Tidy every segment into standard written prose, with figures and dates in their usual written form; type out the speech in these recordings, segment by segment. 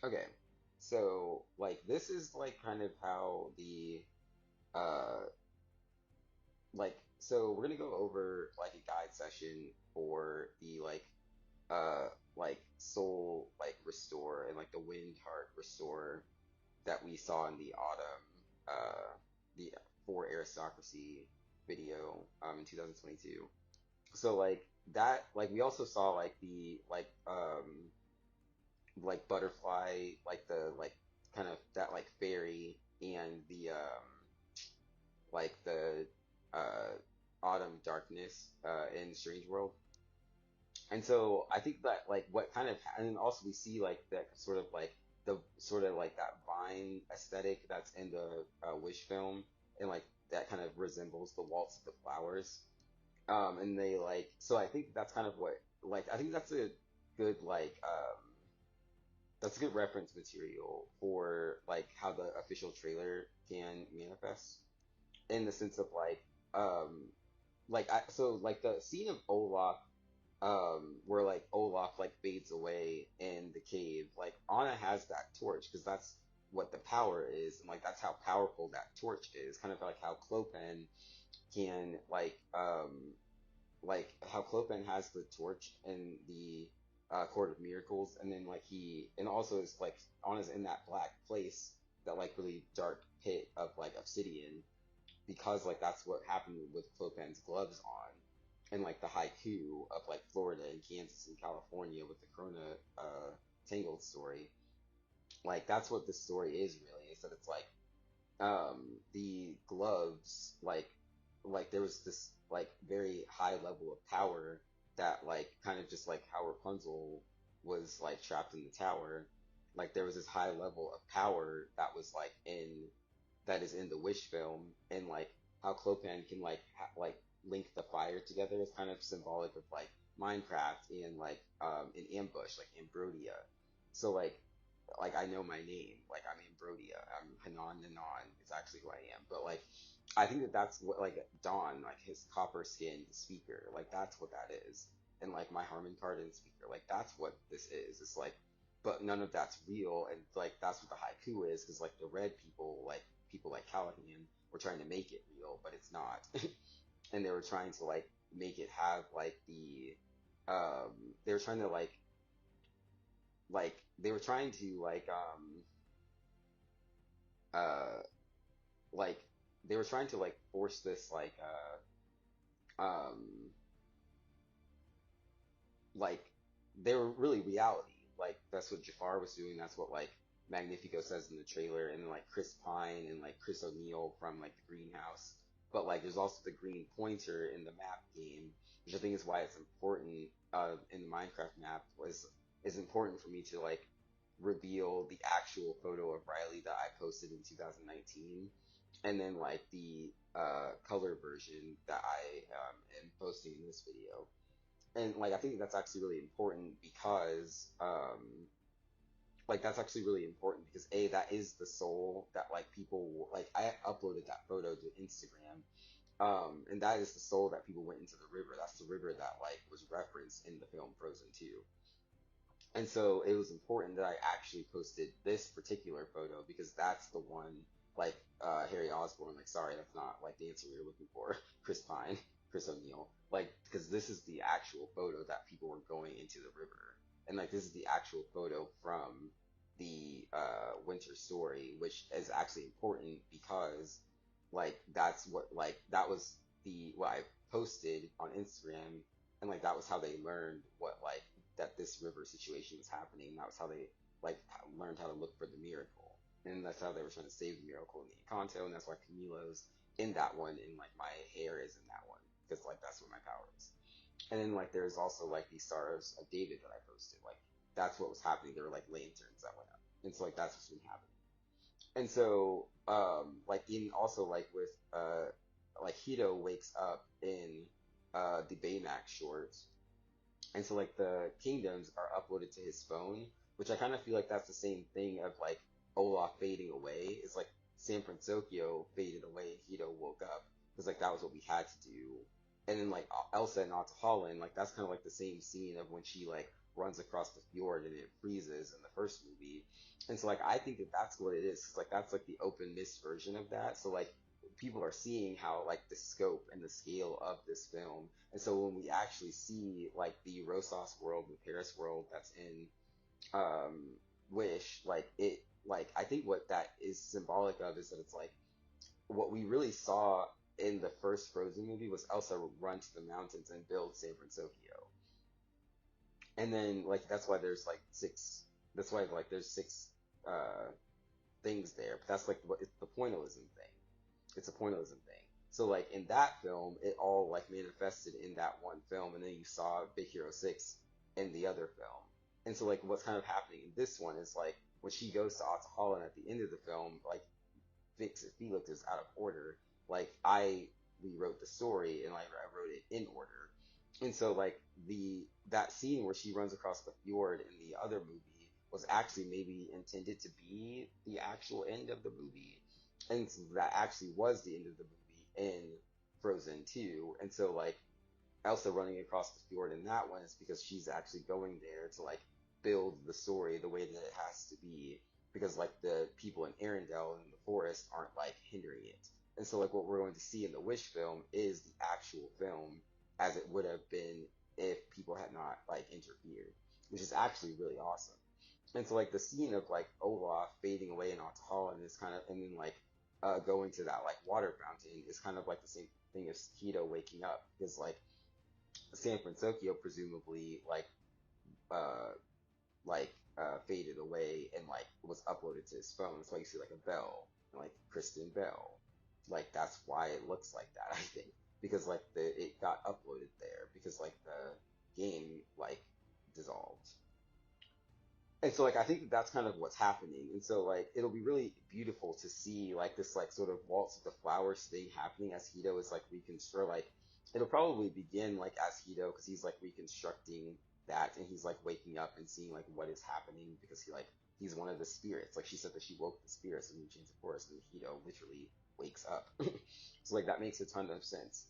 Okay. So like this is like kind of how the uh so we're gonna go over like a guide session for the like soul like restore and like the wind heart restore that we saw in the autumn the for aristocracy video in 2022. So like that like we also saw like the like butterfly like the like kind of that like fairy and the like the uh autumn darkness in Strange World. And so I think that like what kind of and also we see like that sort of like the sort of like that vine aesthetic that's in the Wish film, and like that kind of resembles the Waltz of the Flowers. And they like so I think that's kind of what like I think that's a good that's a good reference material for like how the official trailer can manifest in the sense of like I so like the scene of Olaf where like Olaf like fades away in the cave, like Anna has that torch because that's what the power is, and like that's how powerful that torch is, kind of like how Clopen can like how Clopen has the torch in the Court of Miracles, and then like he and also is like Anna's in that black place, that like really dark pit of like obsidian, because like that's what happened with Clopen's gloves on, and like the haiku of like Florida and Kansas and California with the Corona Tangled story. Like that's what this story is really, is that it's like the gloves like there was this like very high level of power that like kind of just like how Rapunzel was like trapped in the tower, like there was this high level of power that was like in that is in the Wish film, and like how Clopan can like like link the fire together is kind of symbolic of like Minecraft and like an ambush like Ambrodia. So like I know my name, like I'm Ambrodia, I'm Hanan Nanan is actually who I am. But like I think that that's what like Dawn, like his copper skinned speaker, like that's what that is. And like my Harman Kardon speaker, like that's what this is. It's like, but none of that's real, and like that's what the haiku is, because like the red people, like people like Callahan, were trying to make it real, but it's not. And they were trying to like make it have like the they were trying to like they were trying to uh like they were trying to like force this um like they were really reality, like that's what Jafar was doing, that's what like Magnifico says in the trailer, and like Chris Pine and like Chris O'Neill from like the greenhouse. But like there's also the green pointer in the map game, which I think is why it's important in the Minecraft map, was is important for me to like reveal the actual photo of Riley that I posted in 2019, and then like the color version that I am posting in this video. And like I think that's actually really important because like that's actually really important because A, that is the soul that like people like I uploaded that photo to Instagram. And that is the soul that people went into the river. That's the river that like was referenced in the film Frozen 2. And so it was important that I actually posted this particular photo because that's the one like Harry Osborn, like sorry, that's not like the answer we were looking for. Chris Pine, Chris O'Neill. Like because this is the actual photo that people were going into the river. And like this is the actual photo from the Winter Story, which is actually important because like that's what like that was the what I posted on Instagram, and like that was how they learned what like that this river situation was happening. That was how they like learned how to look for the miracle, and that's how they were trying to save the miracle in the Encanto, and that's why Camilo's in that one, and like my hair is in that one because like that's what my power is. And then like there's also like the Stars of David that I posted, like that's what was happening. There were like lanterns that went up, and so like that's what's been happening. And so like in also like with like Hito wakes up in the Baymax shorts, and so like the kingdoms are uploaded to his phone, which I kind of feel like that's the same thing of like Olaf fading away. It's like San Francisco faded away and Hito woke up because like that was what we had to do. And then like Elsa and Holland, like that's kind of like the same scene of when she like runs across the fjord and it freezes in the first movie. And so like I think that that's what it is. 'Cause, like that's like the open mist version of that. So like people are seeing how like the scope and the scale of this film. And so when we actually see like the Rosas world, the Paris world that's in Wish, like it like I think what that is symbolic of is that it's like what we really saw in the first Frozen movie was Elsa run to the mountains and build San Francisco. And then like that's why there's like six that's why like there's six uh things there. But that's like what it's the pointillism thing. It's a pointillism thing. So like in that film, it all like manifested in that one film, and then you saw Big Hero 6 in the other film. And so like what's kind of happening in this one is like when she goes to Atahala at the end of the film, like Felix is out of order. Like I rewrote the story and like I wrote it in order. And so like the that scene where she runs across the fjord in the other movie was actually maybe intended to be the actual end of the movie. And so that actually was the end of the movie in Frozen 2. And so like Elsa running across the fjord in that one is because she's actually going there to like build the story the way that it has to be because like the people in Arendelle and the forest aren't like hindering it. And so like what we're going to see in the Wish film is the actual film as it would have been if people had not like interfered, which is actually really awesome. And so like the scene of like Olaf fading away in Altahal and this kind of and then like going to that like water fountain is kind of like the same thing as Hito waking up because like San Francisco presumably uh faded away and like was uploaded to his phone. That's why you see like a bell and like Kristen Bell. Like that's why it looks like that, I think. Because like the it got uploaded there because like the game like dissolved. And so like I think that that's kind of what's happening. And so like it'll be really beautiful to see like this like sort of waltz of the flowers thing happening as Hito is like reconstruct like it'll probably begin like as Hito because he's like reconstructing that and he's like waking up and seeing like what is happening because he's one of the spirits. Like she said that she woke the spirits in New Chains of Forest and Hito literally wakes up. So like that makes a ton of sense.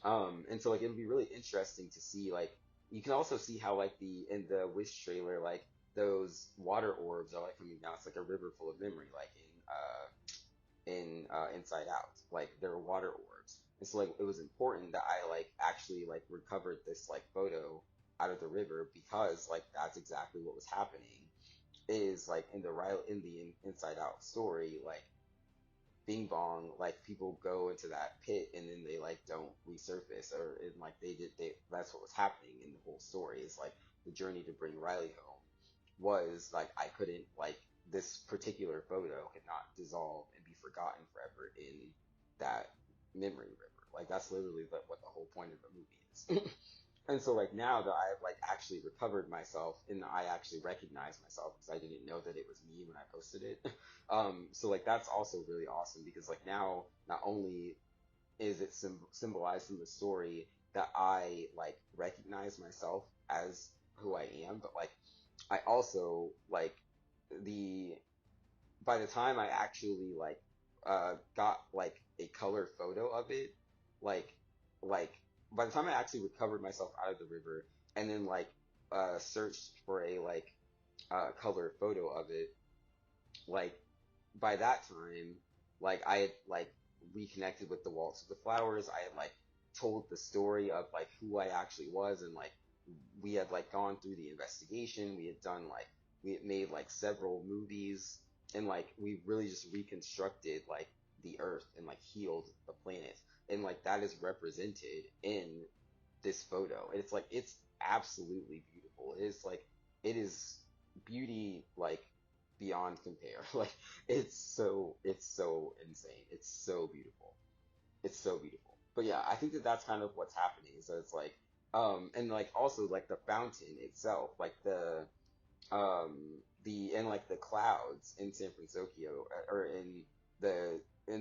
And so like it'll be really interesting to see like you can also see how like the in the Wish trailer like those water orbs are like coming down. It's like a river full of memory, like in Inside Out. Like there are water orbs. And so like it was important that I like actually like recovered this like photo out of the river because like that's exactly what was happening. Is like in the Inside Out story, like Bing Bong, like people go into that pit and then they like don't resurface, or and like they that's what was happening in the whole story. Is like the journey to bring Riley home was like I couldn't like this particular photo could not dissolve and be forgotten forever in that memory river. Like that's literally what the whole point of the movie is. And so like now that I've like actually recovered myself and I actually recognize myself because I didn't know that it was me when I posted it. So like that's also really awesome because like now not only is it symbolized in the story that I like recognize myself as who I am, but like I also like the by the time I actually like got like a color photo of it, like like by the time I actually recovered myself out of the river and then like searched for a like color photo of it, like by that time, like I had like reconnected with the Waltz of the Flowers. I had like told the story of like who I actually was and like we had like gone through the investigation. We had done like we had made like several movies and like we really just reconstructed like the earth and like healed the planet. And like that is represented in this photo. And it's like it's absolutely beautiful. It is like it is beauty like beyond compare. Like it's so insane. It's so beautiful. It's so beautiful. But yeah, I think that that's kind of what's happening. So it's like and like also like the fountain itself, like the and like the clouds in San Francisco or in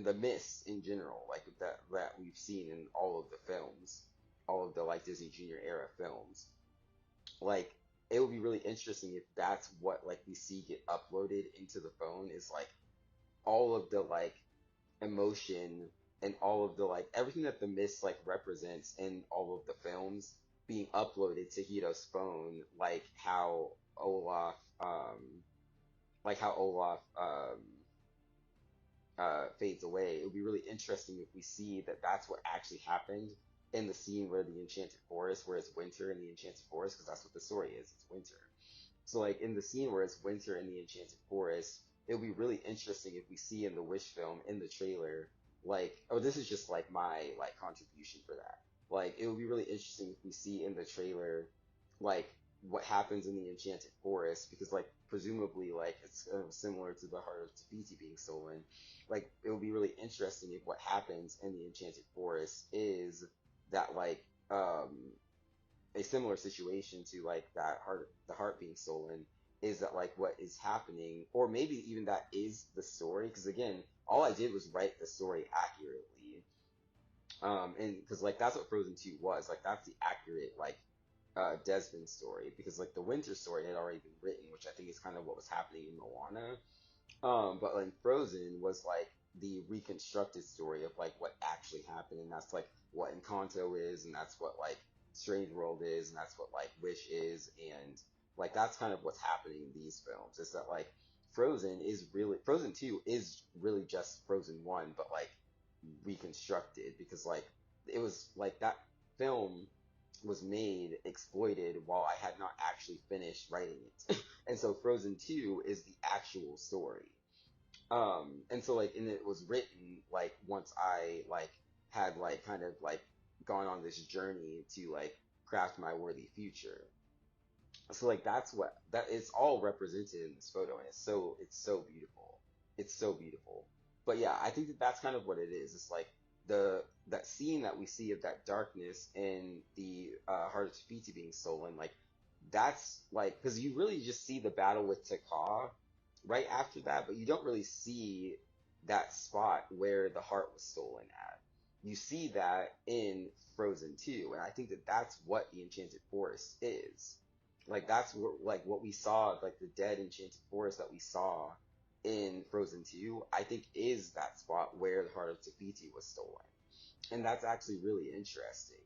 the mist in general, like that we've seen in all of the films, all of the like Disney Junior era films. Like it would be really interesting if that's what like we see get uploaded into the phone is like all of the like emotion and all of the like everything that the mist like represents in all of the films being uploaded to Hito's phone, like how Olaf fades away. It would be really interesting if we see that that's what actually happened in the scene where the Enchanted Forest, where it's winter in the Enchanted Forest, because that's what the story is. It's winter. So like in the scene where it's winter in the Enchanted Forest, it would be really interesting if we see in the Wish film in the trailer, like, oh, this is just like my like contribution for that. Like it would be really interesting if we see in the trailer, like what happens in the Enchanted Forest, because like presumably like it's similar to the Heart of Tafiti being stolen. Like it would be really interesting if what happens in the Enchanted Forest is that a similar situation to like that heart, the heart being stolen, is that like what is happening, or maybe even that is the story, because again all I did was write the story accurately, and because like that's what Frozen 2 was, like that's the accurate like Desmond story, because like the winter story had already been written, which I think is kind of what was happening in Moana. But like Frozen was like the reconstructed story of like what actually happened, and that's like what Encanto is, and that's what like Strange World is, and that's what like Wish is, and like that's kind of what's happening in these films. Is that like Frozen 2 is really just Frozen 1, but like reconstructed, because like it was like that film was made exploited while I had not actually finished writing it. And so Frozen 2 is the actual story. And so like, and it was written like once I like had like kind of like gone on this journey to like craft my worthy future. So like that's what that it's all represented in this photo, and it's so beautiful. It's so beautiful. But yeah, I think that that's kind of what it is. It's like the that scene that we see of that darkness in the Heart of Tafiti being stolen. Like that's like, because you really just see the battle with Taka right after that, but you don't really see that spot where the heart was stolen at. You see that in Frozen 2, and I think that that's what the Enchanted Forest is. Like that's what we saw, like the dead Enchanted Forest that we saw in Frozen 2, I think is that spot where the Heart of Tafiti was stolen. And that's actually really interesting.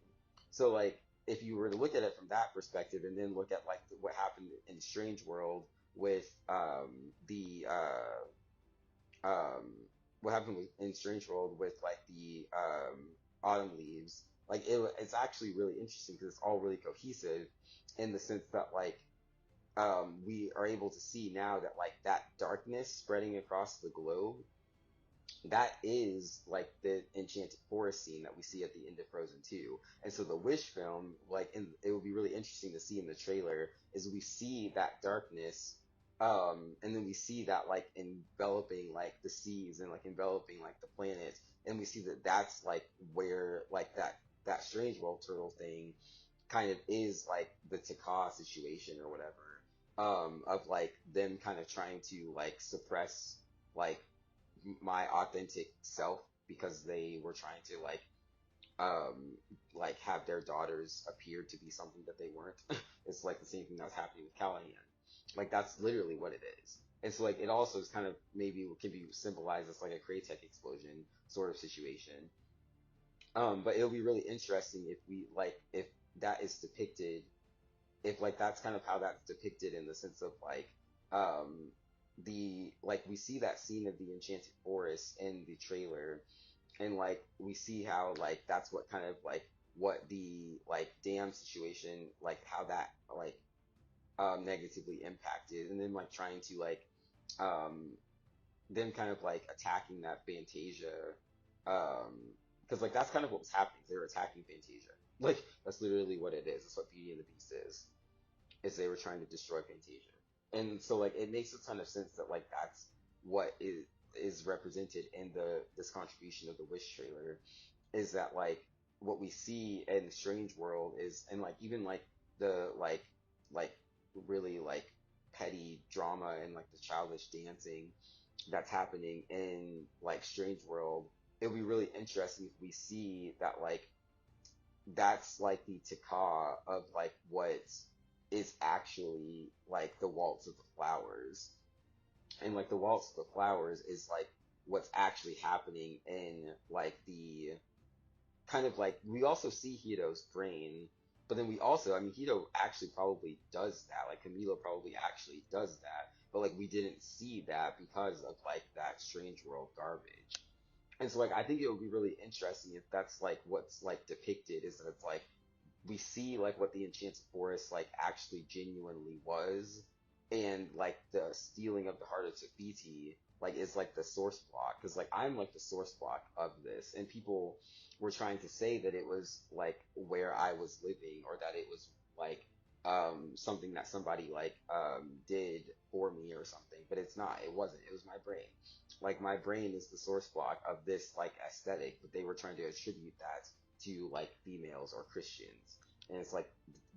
So like if you were to look at it from that perspective, and then look at like what happened in Strange World with the um what happened in Strange World with like the autumn leaves, like it's actually really interesting because it's all really cohesive in the sense that like we are able to see now that like that darkness spreading across the globe, that is like the Enchanted Forest scene that we see at the end of Frozen 2. And so the Wish film, like, it would be really interesting to see in the trailer, is we see that darkness, and then we see that like enveloping like the seas and like enveloping like the planet, and we see that that's like where like that Strange World turtle thing kind of is like the Taka situation or whatever, of like them kind of trying to like suppress like my authentic self, because they were trying to um like have their daughters appear to be something that they weren't. It's like the same thing that was happening with Callahan. Like that's literally what it is. And so like it also is kind of maybe can be symbolized as like a Kraytech explosion sort of situation. But it'll be really interesting if we like if that is depicted, if like that's kind of how that's depicted in the sense of like um the like we see that scene of the Enchanted Forest in the trailer, and like we see how like that's what kind of like what the like dam situation, like how that like negatively impacted, and then like trying to like um them kind of like attacking that Fantasia, because like that's kind of what was happening. They were attacking Fantasia. Like that's literally what it is. That's what Beauty and the Beast is they were trying to destroy Fantasia. And so like it makes a ton of sense that like that's what is represented in the this contribution of the Wish trailer, is that like what we see in Strange World is, and like even like the like really like petty drama and like the childish dancing that's happening in like Strange World. It would be really interesting if we see that like that's like the Taka of like what is actually like the Waltz of the Flowers. And like the Waltz of the Flowers is like what's actually happening in like the kind of like we also see Hito's brain, But then we also, I mean, Hito actually probably does that. Like Camilo probably actually does that. But like we didn't see that because of like that Strange World garbage. And so like I think it would be really interesting if that's like what's like depicted is that it's like we see like what the Enchanted Forest like actually genuinely was, and like the stealing of the heart of Tafiti like is like the source block because like I'm like the source block of this, and people were trying to say that it was like where I was living or that it was like something that somebody like did for me or something, but it's not. It wasn't. It was my brain. Like my brain is the source block of this like aesthetic, but they were trying to attribute that to like females or Christians. And it's like,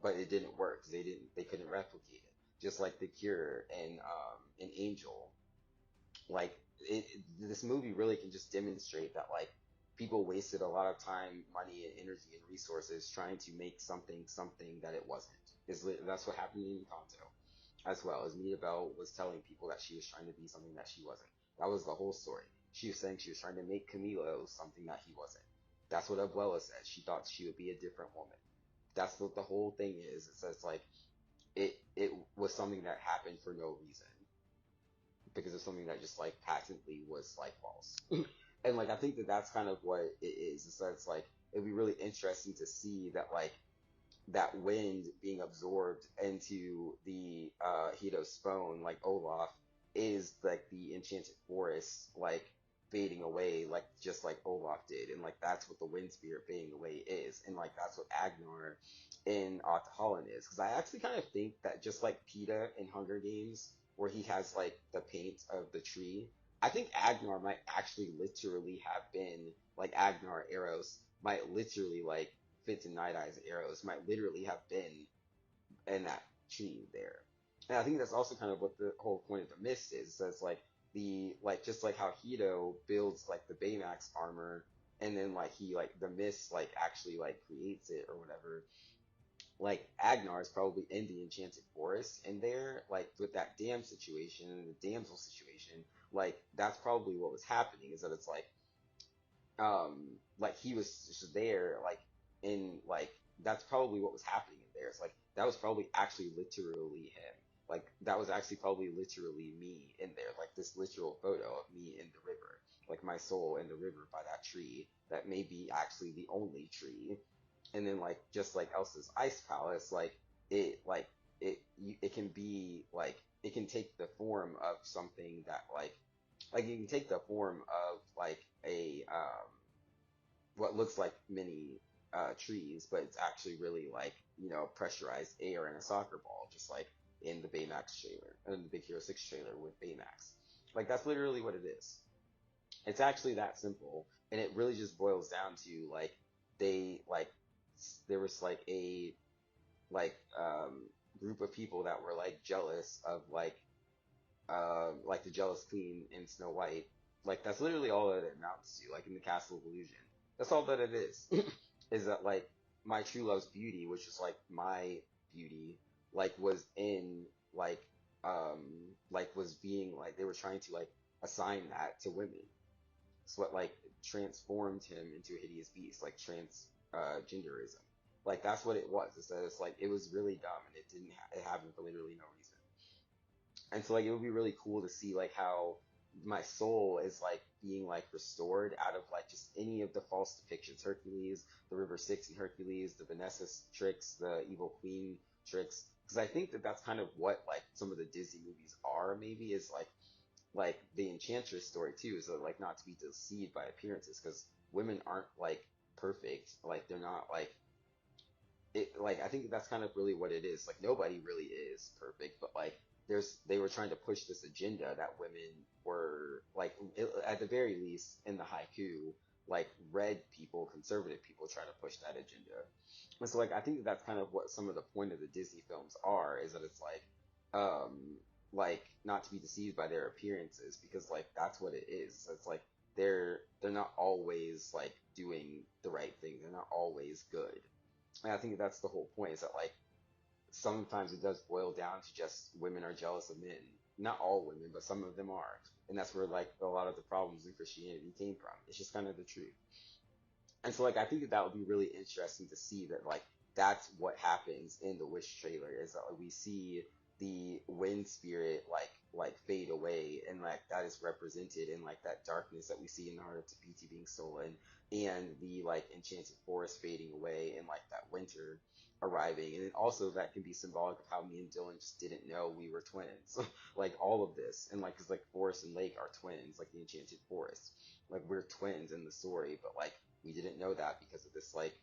but it didn't work because they couldn't replicate it. Just like The Cure and Angel, like this movie really can just demonstrate that like people wasted a lot of time, money, and energy and resources trying to make something that it wasn't. That's what happened in Encanto, as well as Mia Bell was telling people that she was trying to be something that she wasn't. That was the whole story. She was saying she was trying to make Camilo something that he wasn't. That's what Abuela said. She thought she would be a different woman. That's what the whole thing is. It says like it was something that happened for no reason because of something that just like patently was like false. And like I think that that's kind of what it is. Is that it's like it'd be really interesting to see that like that wind being absorbed into the Hito's phone, like Olaf, is like the enchanted forest, like fading away, like just like Olaf did, and like that's what the wind spirit fading away is, and like that's what Agnar in Holland is. Because I actually kind of think that just like Peeta in Hunger Games, where he has like the paint of the tree, I think Agnar might actually literally have been like Agnar Eros might literally like Fitz and Night Eye's arrows might literally have been in that tree there. And I think that's also kind of what the whole point of the mist is. So it's like the like just like how Hito builds like the Baymax armor and then like he like the mist like actually like creates it or whatever. Like Agnar is probably in the Enchanted Forest and there like with that dam situation and the damsel situation, like that's probably what was happening is that it's like he was just there like in like that's probably what was happening in there. It's like that was probably actually literally him. Like that was actually probably literally me in there. Like this literal photo of me in the river. Like my soul in the river by that tree that may be actually the only tree. And then like just like Elsa's ice palace, like it can be like it can take the form of something that like you can take the form of like a what looks like mini trees, but it's actually really like pressurized air in a soccer ball, just like in the Baymax trailer, in the Big Hero 6 trailer with Baymax. Like that's literally what it is. It's actually that simple, and it really just boils down to like they like there was like group of people that were like jealous of like the jealous queen in Snow White. Like that's literally all that it amounts to. Like in the Castle of Illusion, that's all that it is. Is that like my true love's beauty, which is like my beauty, like was in like was being like they were trying to like assign that to women. It's what like transformed him into a hideous beast, like genderism. Like that's what it was. It's that it's like it was really dumb and it didn't it happened for literally no reason. And so like it would be really cool to see like how my soul is like being like restored out of like just any of the false depictions, Hercules, the River Styx and Hercules, the Vanessa tricks, the Evil Queen tricks, because I think that that's kind of what like some of the Disney movies are maybe is like the Enchantress story too, is like not to be deceived by appearances because women aren't like perfect, like they're not like it like I think that's kind of really what it is. Like nobody really is perfect, but like they were trying to push this agenda that women were like at the very least in the haiku, like red people, conservative people try to push that agenda. And so like I think that that's kind of what some of the point of the Disney films are, is that it's um like not to be deceived by their appearances because like that's what it is. So it's like they're not always like doing the right thing. They're not always good. And I think that's the whole point is that like sometimes it does boil down to just women are jealous of men. Not all women, but some of them are. And that's where like a lot of the problems in Christianity came from. It's just kind of the truth. And so like I think that that would be really interesting to see that like that's what happens in the Wish trailer is that like, we see the wind spirit like fade away, and like that is represented in like that darkness that we see in the heart of Te Fiti being stolen, and the like enchanted forest fading away, and like that winter arriving. And then also that can be symbolic of how me and Dylan just didn't know we were twins. Like all of this, and like because like Forest and Lake are twins, like the enchanted forest, like we're twins in the story, but like we didn't know that because of this like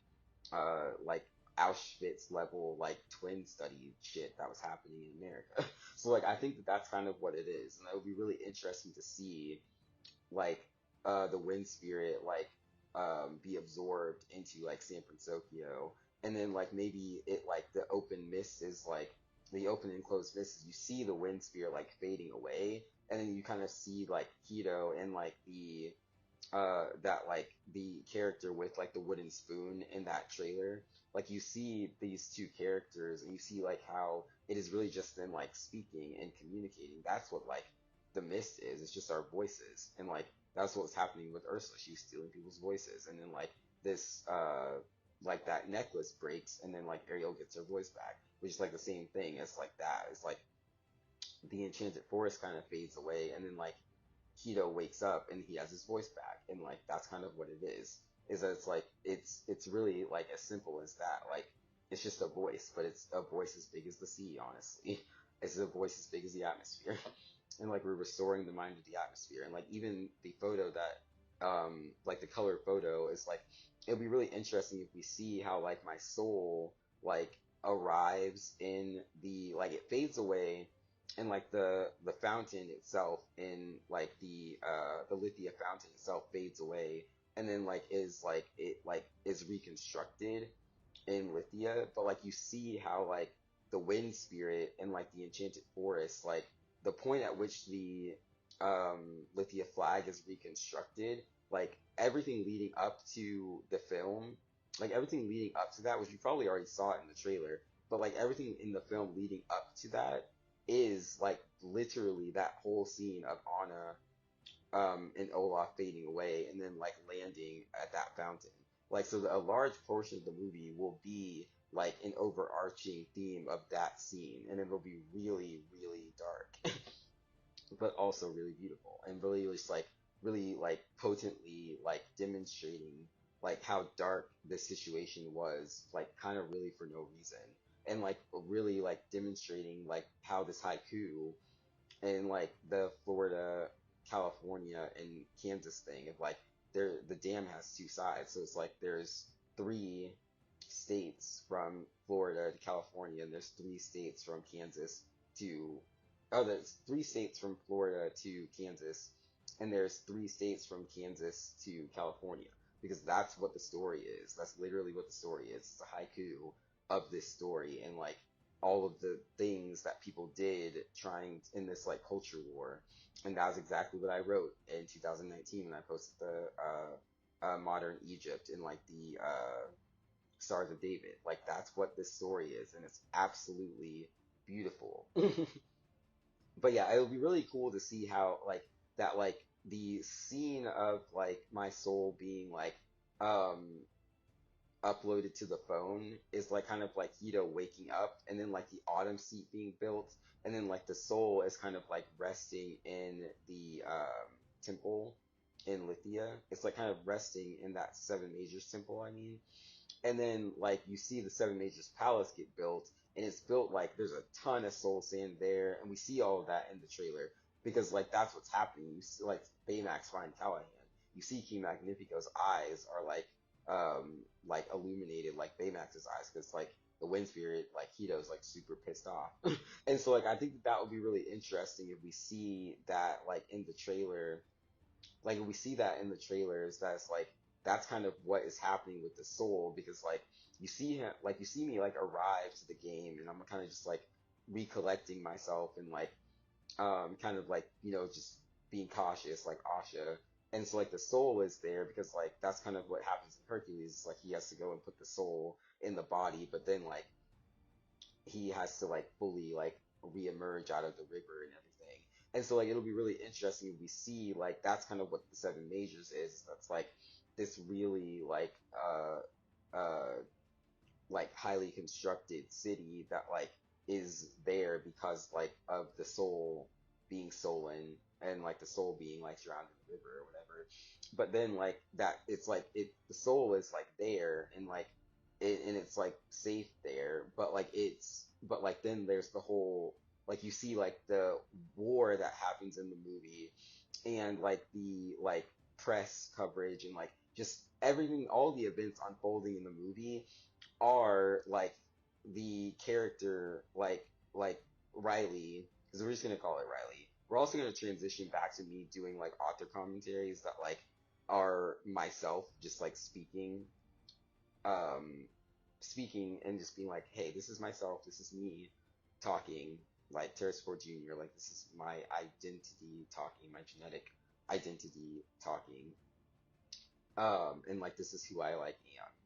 Auschwitz level like twin study shit that was happening in America. So like I think that that's kind of what it is, and it would be really interesting to see like the wind spirit like be absorbed into like San Francisco, and then like maybe it like the open mist is like the open and closed mist is you see the wind spirit like fading away, and then you kind of see like Keto and like the that like the character with like the wooden spoon in that trailer, like you see these two characters and you see like how it is really just them like speaking and communicating. That's what like the mist is. It's just our voices, and like that's what's happening with Ursula. She was stealing people's voices, and then like this like that necklace breaks, and then like Ariel gets her voice back, which is like the same thing as like that. It's like the enchanted forest kind of fades away, and then like Keto wakes up and he has his voice back, and like that's kind of what it is. Is that it's like it's really like as simple as that. Like it's just a voice, but it's a voice as big as the sea. Honestly, it's a voice as big as the atmosphere, and like we're restoring the mind of the atmosphere, and like even the photo that like the color photo is like it'll be really interesting if we see how like my soul like arrives in the like it fades away, and like the fountain itself in like the Lithia fountain itself fades away, and then like is like it like is reconstructed in Lithia, but like you see how like the wind spirit and like the enchanted forest, like the point at which the Lithia flag is reconstructed, like everything leading up to the film, like everything leading up to that, which you probably already saw it in the trailer, but like everything in the film leading up to that is like literally that whole scene of Anna and Olaf fading away and then like landing at that fountain. Like so a large portion of the movie will be like an overarching theme of that scene, and it'll be really, really dark, but also really beautiful and really just like really like potently like demonstrating like how dark this situation was, like kind of really for no reason. And like really like demonstrating like how this haiku and like the Florida, California, and Kansas thing of like there the dam has two sides. So it's like there's three states from Florida to California, and there's three states from Kansas to there's three states from Florida to Kansas, and there's three states from Kansas to California. Because that's what the story is. That's literally what the story is. It's a haiku of this story, and like all of the things that people did trying in this like culture war. And that was exactly what I wrote in 2019 when I posted the modern Egypt in like the Stars of David. Like that's what this story is, and it's absolutely beautiful. But yeah, it would be really cool to see how like that like the scene of like my soul being like um uploaded to the phone is like kind of like Hito waking up, and then like the autumn seat being built, and then like the soul is kind of like resting in the temple in Lithia. It's like kind of resting in that Seven Majors temple, I mean. And then like you see the Seven Majors Palace get built, and it's built like there's a ton of soul sand there, and we see all of that in the trailer because like that's what's happening. You see like Baymax find Callahan. You see King Magnifico's eyes are like illuminated like Baymax's eyes because like the wind spirit like Hito's like super pissed off. And so like I think that would be really interesting if we see that like in the trailer, like we see that in the trailers, that's like that's kind of what is happening with the soul, because like you see him like you see me like arrive to the game, and I'm kind of just like recollecting myself and like kind of like just being cautious like Asha. And so like the soul is there because like that's kind of what happens in Hercules, like he has to go and put the soul in the body, but then like he has to like fully like reemerge out of the river and everything. And so like it'll be really interesting if we see like that's kind of what the Seven Majors is. That's like this really uh like highly constructed city that like is there because like of the soul being stolen and like the soul being like drowned in the river or whatever. But then like that it's like the soul is like there and like and it's like safe there, but like but like then there's the whole like you see like the war that happens in the movie and like the like press coverage and like just everything, all the events unfolding in the movie are like the character like Riley, because we're just gonna call it Riley. We're also gonna transition back to me doing like author commentaries that like are myself just like um speaking and just being like, hey, this is myself, this is me talking, like Terrence Ford Jr., like this is my identity talking, my genetic identity talking. And like this is who I like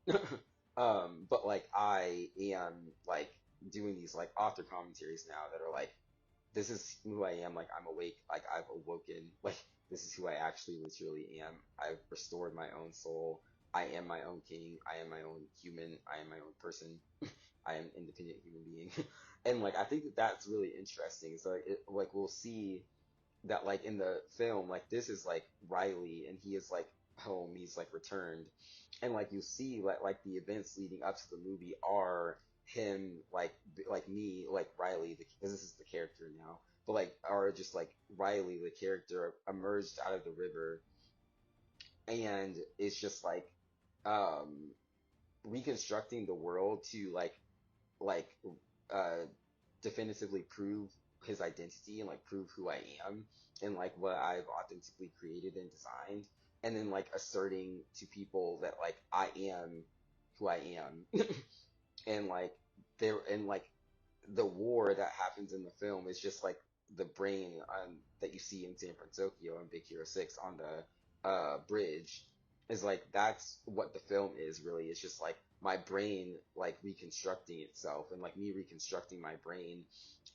am. But like I am like doing these like author commentaries now that are like this is who I am, like I'm awake, like I've awoken, like this is who I actually literally am. I've restored my own soul. I am my own king. I am my own human. I am my own person. I am an independent human being. And like I think that that's really interesting. So like we'll see that like in the film, like this is like Riley and he is like home, he's like returned. And like you see like the events leading up to the movie are him like me, like Riley, because this is the character now, but like are just like Riley, the character, emerged out of the river and it's just like um reconstructing the world to like uh definitively prove his identity and like prove who I am and like what I've authentically created and designed and then like asserting to people that like I am who I am and like there and like the war that happens in the film is just like the brain that you see in San Francisco on Big Hero 6 on the bridge is like that's what the film is really. It's just like my brain like reconstructing itself and like me reconstructing my brain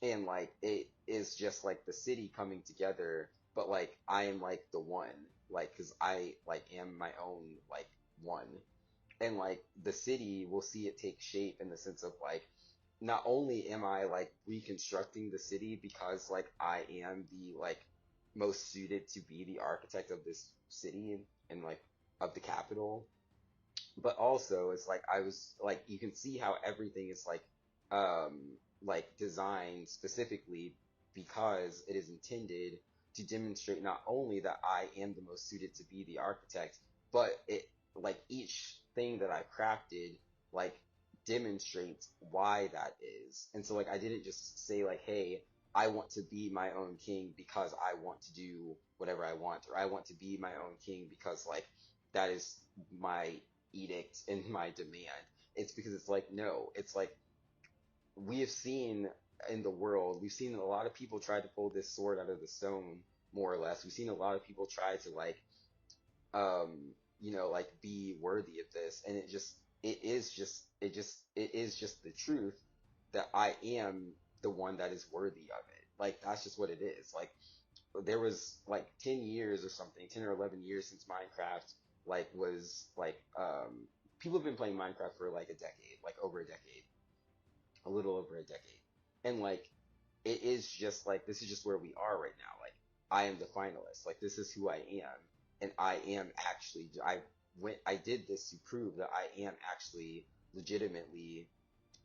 and like it is just like the city coming together but like I am like the one like because I like am my own like one and like the city will see it take shape in the sense of like not only am I like reconstructing the city because like I am the like most suited to be the architect of this city and like of the capital, but also it's like I was like you can see how everything is like designed specifically because it is intended to demonstrate not only that I am the most suited to be the architect, but it like each thing that I crafted like demonstrates why that is. And so like I didn't just say like, hey, I want to be my own king because I want to do whatever I want, or I want to be my own king because like that is my edict and my demand. It's because it's like, no, it's like we have seen in the world, we've seen a lot of people try to pull this sword out of the stone, more or less. We've seen a lot of people try to like, like be worthy of this. And it is just the truth that I am the one that is worthy of it. Like, that's just what it is. Like, there was like 10 years or something, 10 or 11 years since Minecraft like was like people have been playing Minecraft for like a decade, like over a decade, a little over a decade. And like it is just like this is just where we are right now. Like I am the finalist. Like this is who I am and I am actually I did this to prove that I am actually legitimately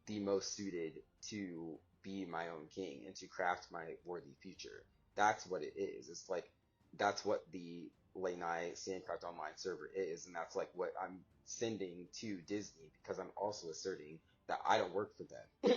the most suited to be my own king and to craft my worthy future. That's what it is. It's like that's what the Lanai Sandcraft Online server is, and that's like what I'm sending to Disney because I'm also asserting that I don't work for them.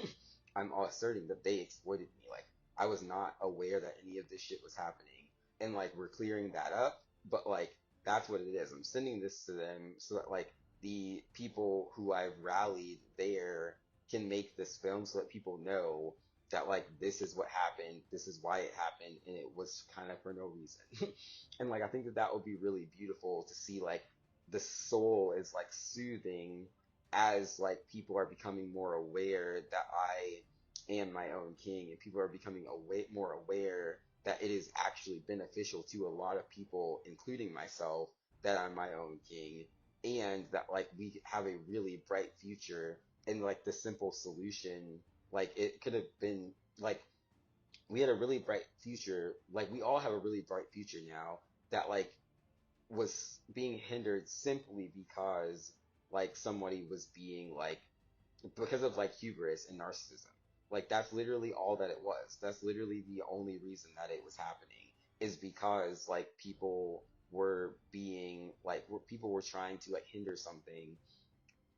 I'm asserting that they exploited me. Like I was not aware that any of this shit was happening, and like we're clearing that up. But like that's what it is. I'm sending this to them so that like the people who I've rallied there can make this film so that people know that like this is what happened, this is why it happened, and it was kind of for no reason. And like I think that that would be really beautiful to see like the soul is like soothing as like people are becoming more aware that I am my own king, and people are becoming more aware that it is actually beneficial to a lot of people, including myself, that I'm my own king and that like we have a really bright future, and like the simple solution, like it could have been like we had a really bright future, like we all have a really bright future now that like was being hindered simply because like somebody was being like because of like hubris and narcissism. Like that's literally all that it was. That's literally the only reason that it was happening is because like people were being like people were trying to like hinder something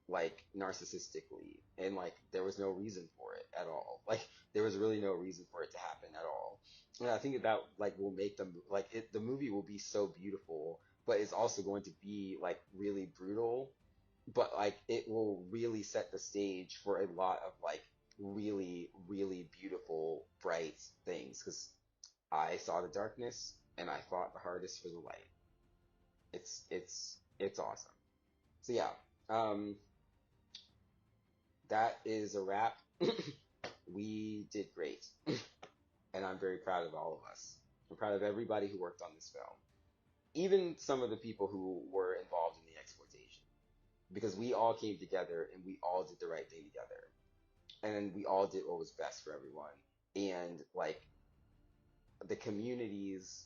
like narcissistically, and like there was no reason for it at all. Like there was really no reason for it to happen at all. And I think that like will make them like it, the movie will be so beautiful, but it's also going to be like really brutal, but like it will really set the stage for a lot of like really really beautiful bright things, because I saw the darkness and I fought the hardest for the light. It's awesome. So yeah, um that is a wrap. We did great, and I'm very proud of all of us. I'm proud of everybody who worked on this film, even some of the people who were involved in the exploitation, because we all came together and we all did the right thing together, and we all did what was best for everyone. And like the communities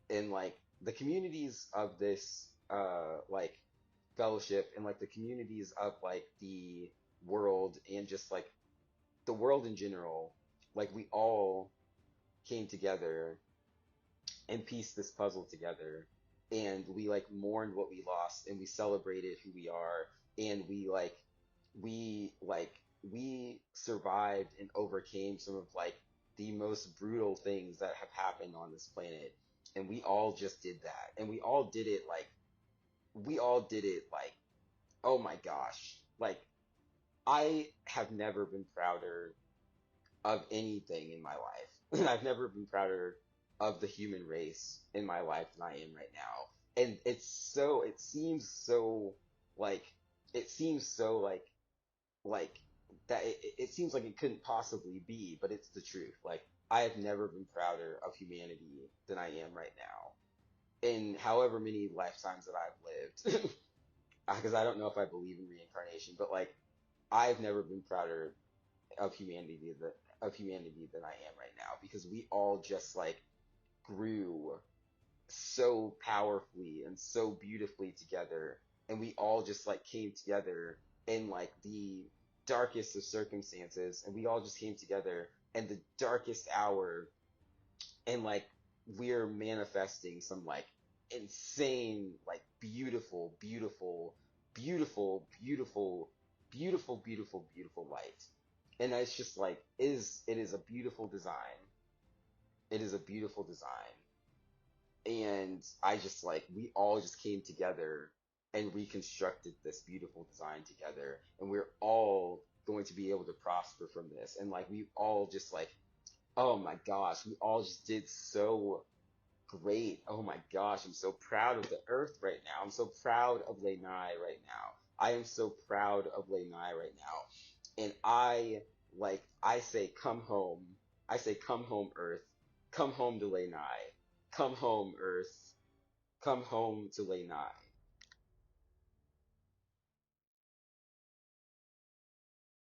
and like the communities of this like fellowship, and like the communities of like the world, and just like the world in general, like we all came together and pieced this puzzle together, and we like mourned what we lost, and we celebrated who we are, and we survived and overcame some of like the most brutal things that have happened on this planet, and we all just did that, and we all did it like, oh my gosh, like I have never been prouder of anything in my life. I've never been prouder of the human race in my life than I am right now. And it seems so like, it seems so like that it seems like it couldn't possibly be, but it's the truth. Like, I have never been prouder of humanity than I am right now. In however many lifetimes that I've lived, because I don't know if I believe in reincarnation, but like, I've never been prouder of humanity than I am right now, because we all just like grew so powerfully and so beautifully together, and we all just like came together in like the darkest of circumstances, and we all just came together in the darkest hour, and like we're manifesting some like insane, like beautiful light. And it's just like it is a beautiful design. It is a beautiful design. And I just like we all just came together and reconstructed this beautiful design together, and we're all going to be able to prosper from this. And like we all just like, oh my gosh, we all just did so great. Oh my gosh, I'm so proud of the earth right now. I'm so proud of Lanai right now. I am so proud of Lanai right now. And I say come home. I say come home, earth. Come home to Lanai. Come home, earth. Come home to Lanai.